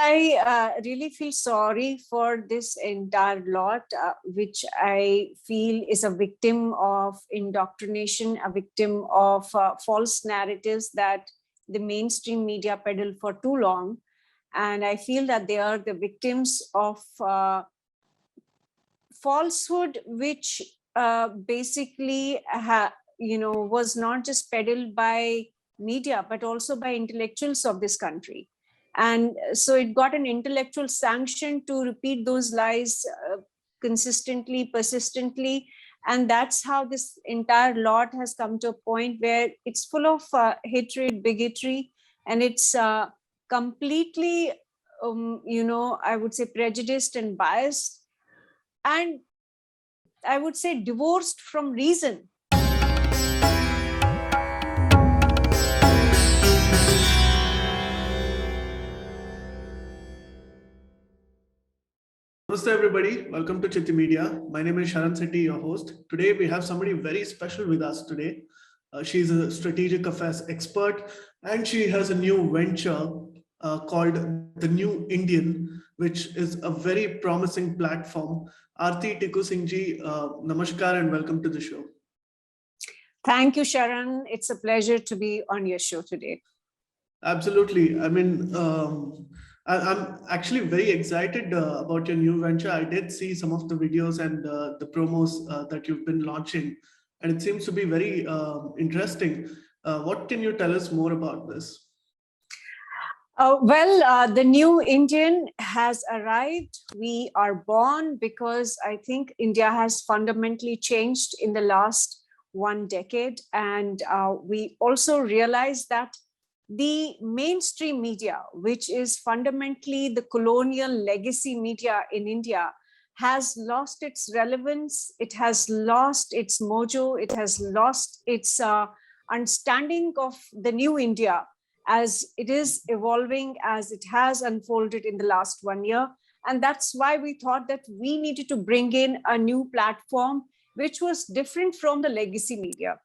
I really feel sorry for this entire lot, which I feel is a victim of indoctrination, a victim of false narratives that the mainstream media peddle for too long. And I feel that they are the victims of falsehood, which basically was not just peddled by media, but also by intellectuals of this country. And so it got an intellectual sanction to repeat those lies consistently, persistently. And that's how this entire lot has come to a point where it's full of hatred, bigotry, and it's completely, I would say, prejudiced and biased, and I would say divorced from reason. Namaste everybody, welcome to Citti Media. My name is Citti, your host. Today we have somebody very special with us today. She's a strategic affairs expert and she has a new venture called The New Indian, which is a very promising platform. Aarti Tikoo Singh ji, namaskar and welcome to the show. Thank you, Sharan. It's a pleasure to be on your show today. Absolutely. I mean, I'm actually very excited about your new venture. I did see some of the videos and the promos that you've been launching, and it seems to be very interesting. What can you tell us more about this? The New Indian has arrived. We are born because I think India has fundamentally changed in the last one decade. And we also realize that the mainstream media, which is fundamentally the colonial legacy media in India, has lost its relevance. It has lost its mojo. It has lost its understanding of the new India as it is evolving, as it has unfolded in the last 1 year. And that's why we thought that we needed to bring in a new platform which was different from the legacy media.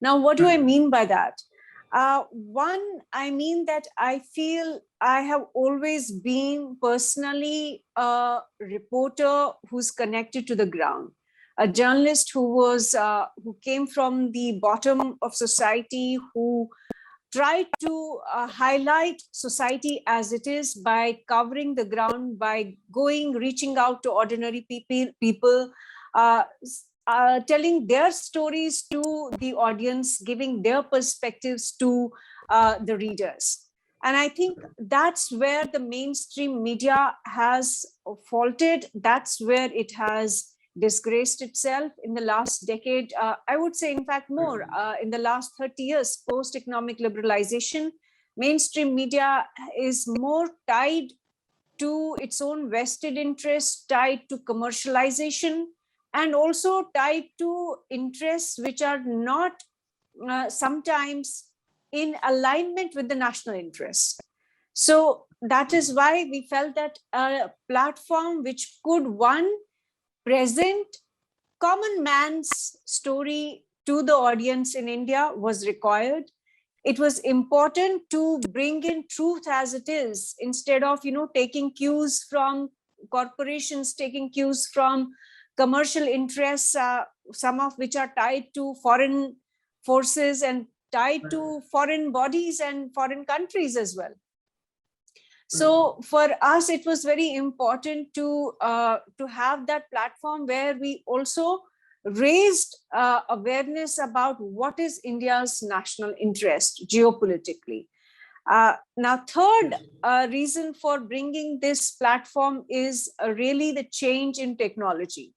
Now, what do I mean by that? One, I mean that I feel I have always been personally a reporter who's connected to the ground, a journalist who came from the bottom of society, who tried to highlight society as it is by covering the ground, by reaching out to ordinary people, telling their stories to the audience, giving their perspectives to the readers. And I think that's where the mainstream media has faltered. That's where it has disgraced itself in the last decade. I would say, in fact, more in the last 30 years, post-economic liberalization, mainstream media is more tied to its own vested interests, tied to commercialization, and also tied to interests which are not sometimes in alignment with the national interest. So that is why we felt that a platform which could, one, present common man's story to the audience in India was required. It was important to bring in truth as it is, instead of, taking cues from corporations, taking cues from commercial interests, some of which are tied to foreign forces and tied to foreign bodies and foreign countries as well. So for us, it was very important to have that platform where we also raised awareness about what is India's national interest geopolitically. Now, third reason for bringing this platform is really the change in technology.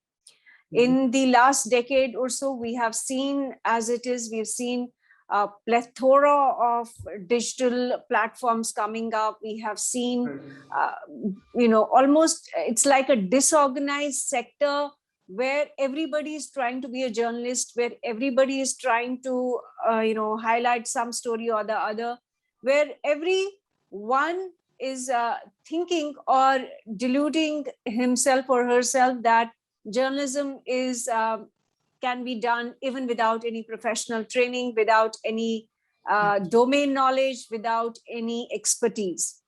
In the last decade or so, we have seen, as it is, we've seen a plethora of digital platforms coming up. We have seen, almost it's like a disorganized sector where everybody is trying to be a journalist, where everybody is trying to, highlight some story or the other, where everyone is thinking or deluding himself or herself that journalism is can be done even without any professional training, without any domain knowledge, without any expertise.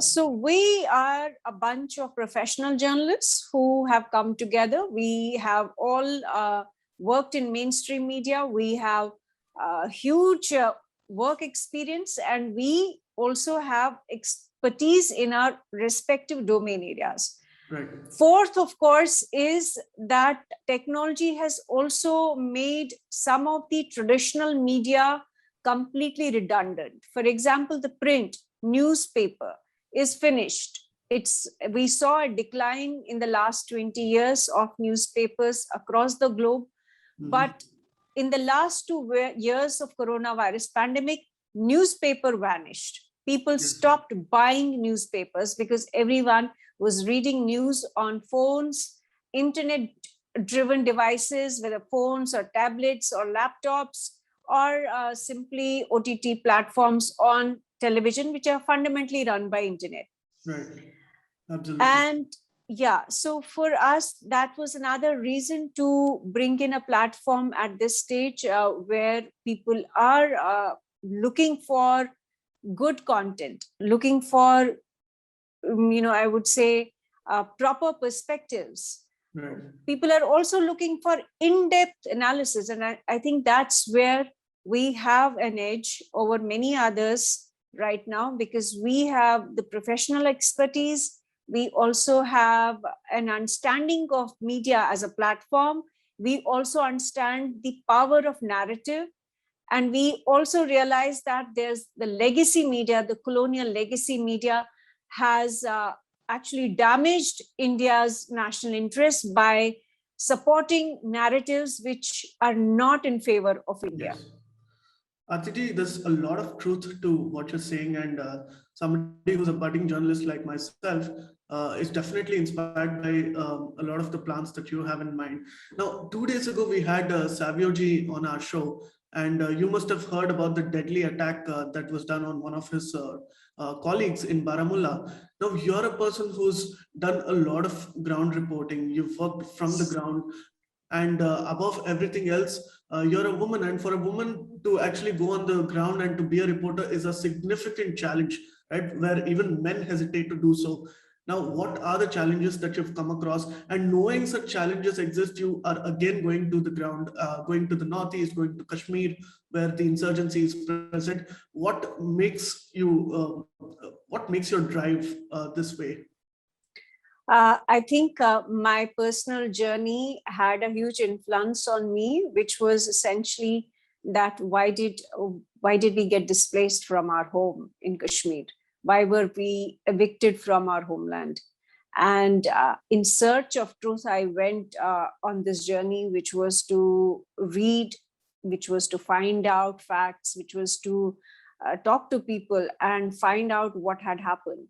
So we are a bunch of professional journalists who have come together. We have all worked in mainstream media. We have huge work experience, and we also have expertise in our respective domain areas. Right. Fourth, of course, is that technology has also made some of the traditional media completely redundant. For example, the print newspaper is finished. We saw a decline in the last 20 years of newspapers across the globe. But in the last 2 years of coronavirus pandemic, newspaper vanished. People stopped buying newspapers because everyone was reading news on phones, internet driven devices, whether phones or tablets or laptops, or simply OTT platforms on television, which are fundamentally run by internet. Right. Absolutely. And yeah, so for us, that was another reason to bring in a platform at this stage where people are looking for good content, looking for, I would say, proper perspectives. Right. People are also looking for in-depth analysis. And I think that's where we have an edge over many others right now, because we have the professional expertise. We also have an understanding of media as a platform. We also understand the power of narrative. And we also realize that there's the legacy media, the colonial legacy media has actually damaged India's national interest by supporting narratives which are not in favor of India. Yes. Aarti, there's a lot of truth to what you're saying, and somebody who's a budding journalist like myself is definitely inspired by a lot of the plans that you have in mind. Now, 2 days ago, we had Savioji on our show, and you must have heard about the deadly attack that was done on one of his colleagues in Baramulla. Now, you're a person who's done a lot of ground reporting. You've worked from the ground, and above everything else, you're a woman, and for a woman to actually go on the ground and to be a reporter is a significant challenge, right, where even men hesitate to do so. Now, what are the challenges that you've come across, and knowing such challenges exist, you are again going to the ground, going to the northeast, going to Kashmir, where the insurgency is present. What makes your drive this way? I think my personal journey had a huge influence on me, which was essentially that why did we get displaced from our home in Kashmir? Why were we evicted from our homeland? And in search of truth, I went on this journey, which was to read, which was to find out facts, which was to talk to people and find out what had happened.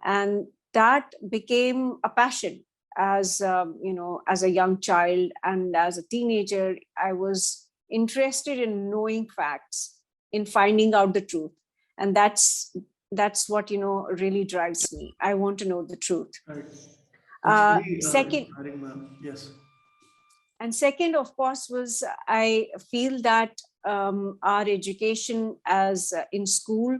And that became a passion. As as a young child and as a teenager, I was interested in knowing facts, in finding out the truth, and that's what really drives me. I want to know the truth. Right. Second, yes. And second, of course, was I feel that our education as in school,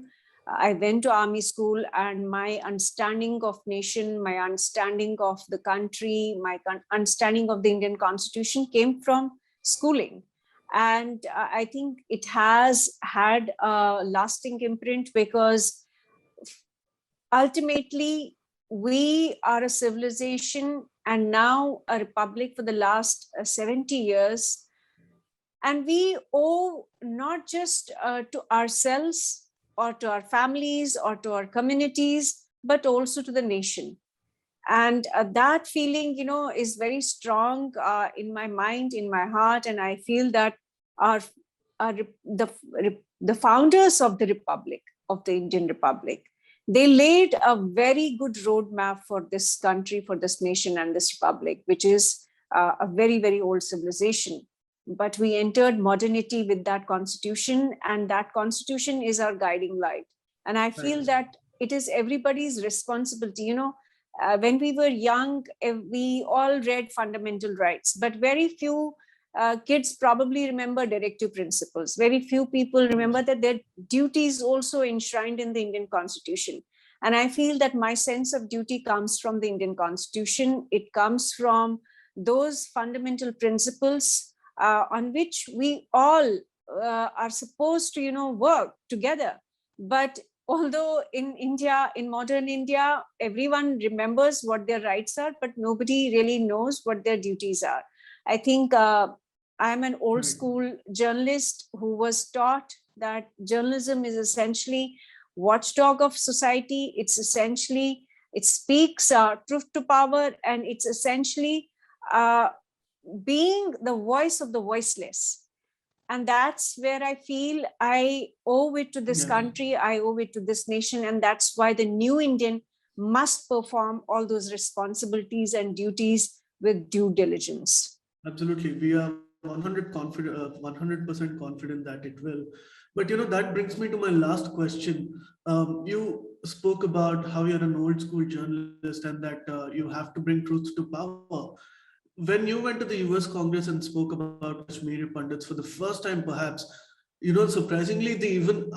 I went to army school, and my understanding of nation, my understanding of the country, my understanding of the Indian Constitution came from schooling. And I think it has had a lasting imprint, because ultimately we are a civilization and now a republic for the last 70 years. And we owe not just to ourselves or to our families or to our communities, but also to the nation. And that feeling, is very strong in my mind, in my heart. And I feel that the founders of the Republic, of the Indian Republic, they laid a very good roadmap for this country, for this nation and this republic, which is a very, very old civilization. But we entered modernity with that constitution, and that constitution is our guiding light. And I feel that it is everybody's responsibility. When we were young, we all read fundamental rights, but very few kids probably remember directive principles. Very few people remember that their duties also enshrined in the Indian Constitution. And I feel that my sense of duty comes from the Indian Constitution. It comes from those fundamental principles on which we all are supposed to, work together. But although in India, in modern India, everyone remembers what their rights are, but nobody really knows what their duties are. I think I'm an old school journalist who was taught that journalism is essentially watchdog of society. It's essentially, it speaks truth to power, and it's essentially being the voice of the voiceless. And that's where I feel I owe it to this country, I owe it to this nation. And that's why the new Indian must perform all those responsibilities and duties with due diligence. Absolutely. We are 100% confident that it will. But that brings me to my last question. You spoke about how you're an old school journalist and that you have to bring truth to power. When you went to the US Congress and spoke about Kashmiri Pandits for the first time, perhaps, surprisingly, they even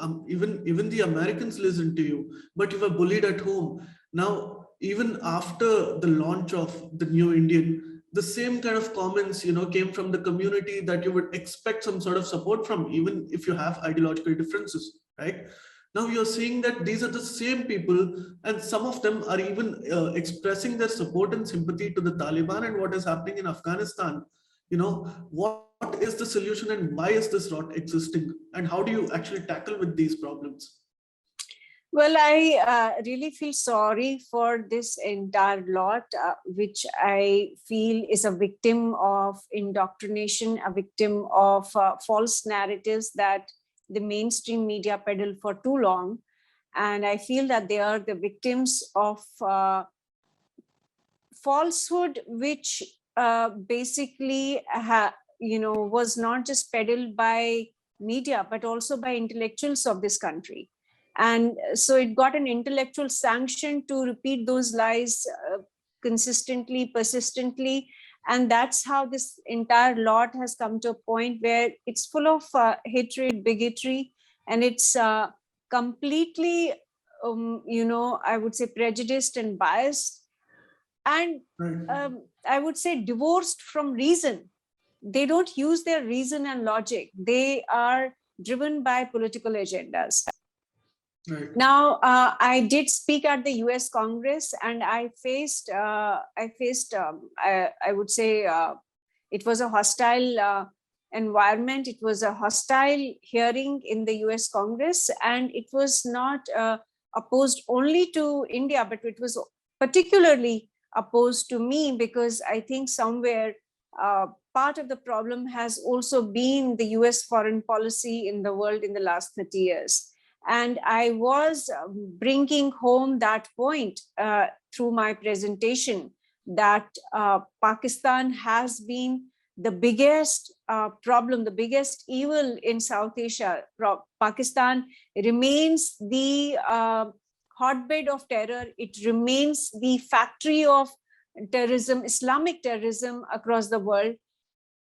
the Americans listened to you, but you were bullied at home. Now, even after the launch of the New Indian, the same kind of comments, came from the community that you would expect some sort of support from, even if you have ideological differences, right? Now you're seeing that these are the same people, and some of them are even expressing their support and sympathy to the Taliban and what is happening in Afghanistan. What is the solution and why is this rot existing? And how do you actually tackle with these problems? Well, I really feel sorry for this entire lot, which I feel is a victim of indoctrination, a victim of false narratives that the mainstream media peddle for too long. And I feel that they are the victims of falsehood, which basically, was not just peddled by media, but also by intellectuals of this country. And so it got an intellectual sanction to repeat those lies consistently, persistently. And that's how this entire lot has come to a point where it's full of hatred, bigotry, and it's completely, I would say, prejudiced and biased. And I would say divorced from reason. They don't use their reason and logic. They are driven by political agendas. Right. Now, I did speak at the U.S. Congress, and I faced, I would say, it was a hostile environment. It was a hostile hearing in the U.S. Congress, and it was not opposed only to India, but it was particularly opposed to me, because I think somewhere part of the problem has also been the US foreign policy in the world in the last 30 years. And I was bringing home that point through my presentation, that Pakistan has been the biggest problem, the biggest evil in South Asia. Pakistan remains the hotbed of terror. It remains the factory of terrorism, Islamic terrorism across the world.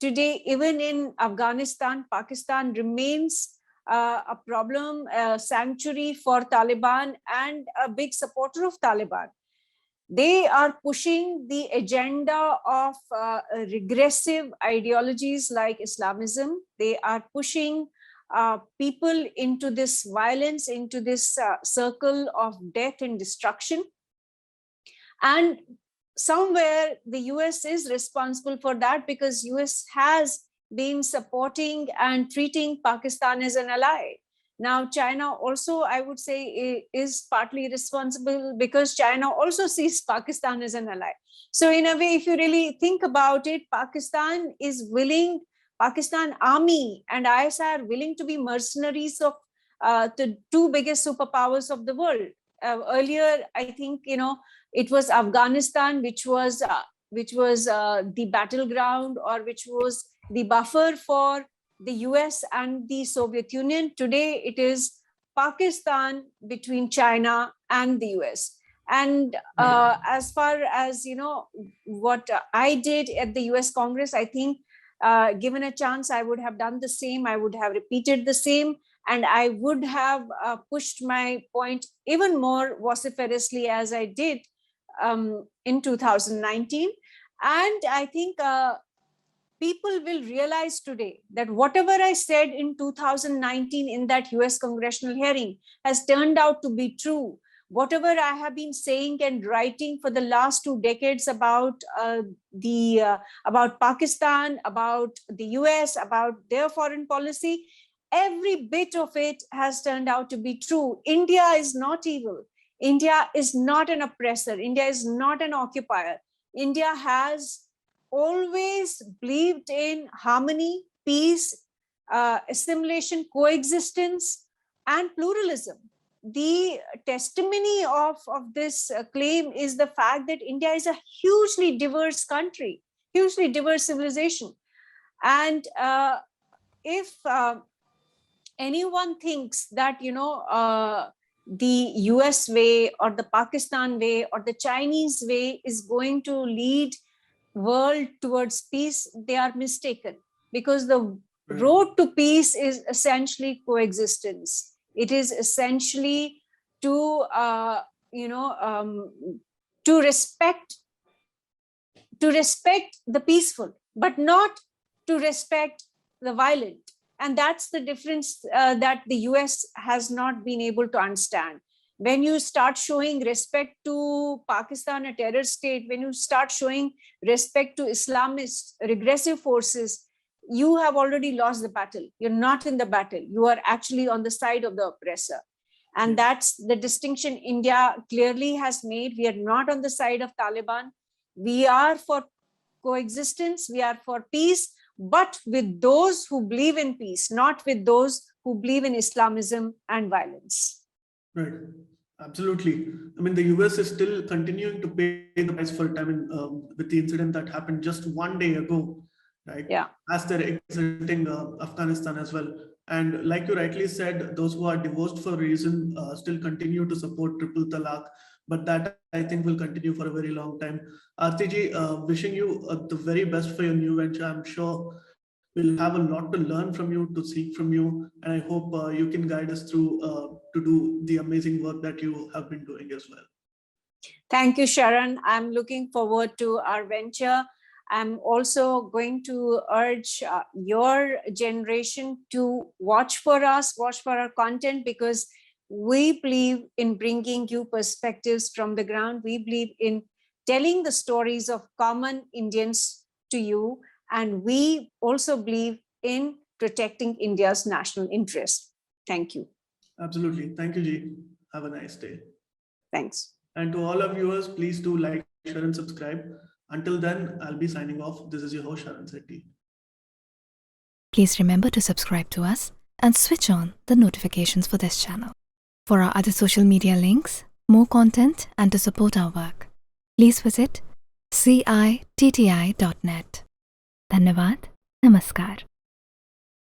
Today, even in Afghanistan, Pakistan remains a problem, a sanctuary for Taliban, and a big supporter of Taliban. They are pushing the agenda of regressive ideologies like Islamism. They are pushing people into this violence, into this circle of death and destruction. And somewhere the US is responsible for that, because US has been supporting and treating Pakistan as an ally. Now, China also, I would say, is partly responsible, because China also sees Pakistan as an ally. So in a way, if you really think about it, Pakistan is willing, Pakistan army and ISI are willing to be mercenaries of the two biggest superpowers of the world. Earlier, I think, it was Afghanistan, which was the battleground, or which was the buffer for the US and the Soviet Union. Today, it is Pakistan between China and the US. And as far as, what I did at the US Congress, I think given a chance, I would have done the same. I would have repeated the same. And I would have pushed my point even more vociferously as I did in 2019. And I think people will realize today that whatever I said in 2019 in that US congressional hearing has turned out to be true. Whatever I have been saying and writing for the last 2 decades about about Pakistan, about the US, about their foreign policy, every bit of it has turned out to be true. India is not evil. India is not an oppressor. India is not an occupier. India has always believed in harmony, peace, assimilation, coexistence, and pluralism. The testimony of this claim is the fact that India is a hugely diverse country, hugely diverse civilization. And if anyone thinks that, the US way or the Pakistan way or the Chinese way is going to lead world towards peace, they are mistaken, because the road to peace is essentially coexistence. It is essentially to to respect the peaceful, but not to respect the violent. And that's the difference that the US has not been able to understand. When you start showing respect to Pakistan, a terror state, when you start showing respect to Islamist regressive forces, you have already lost the battle. You're not in the battle. You are actually on the side of the oppressor. And that's the distinction India clearly has made. We are not on the side of Taliban. We are for coexistence. We are for peace, but with those who believe in peace, not with those who believe in Islamism and violence. Right. Absolutely. I mean, the US is still continuing to pay the price for it. I mean, with the incident that happened just 1 day ago, right? Yeah. As they're exiting Afghanistan as well. And like you rightly said, those who are divorced for a reason still continue to support triple talaq. But that, I think, will continue for a very long time. Aarti ji, wishing you the very best for your new venture. I'm sure we'll have a lot to learn from you, to seek from you, and I hope you can guide us through to do the amazing work that you have been doing as well. Thank you, Sharon. I'm looking forward to our venture. I'm also going to urge your generation to watch for us, watch for our content, because we believe in bringing you perspectives from the ground. We believe in telling the stories of common Indians to you. And we also believe in protecting India's national interest. Thank you. Absolutely. Thank you, Ji. Have a nice day. Thanks. And to all our viewers, please do like, share, and subscribe. Until then, I'll be signing off. This is your host, Sharan Citti. Please remember to subscribe to us and switch on the notifications for this channel. For our other social media links, more content, and to support our work, please visit citti.net. धन्यवाद, नमस्कार.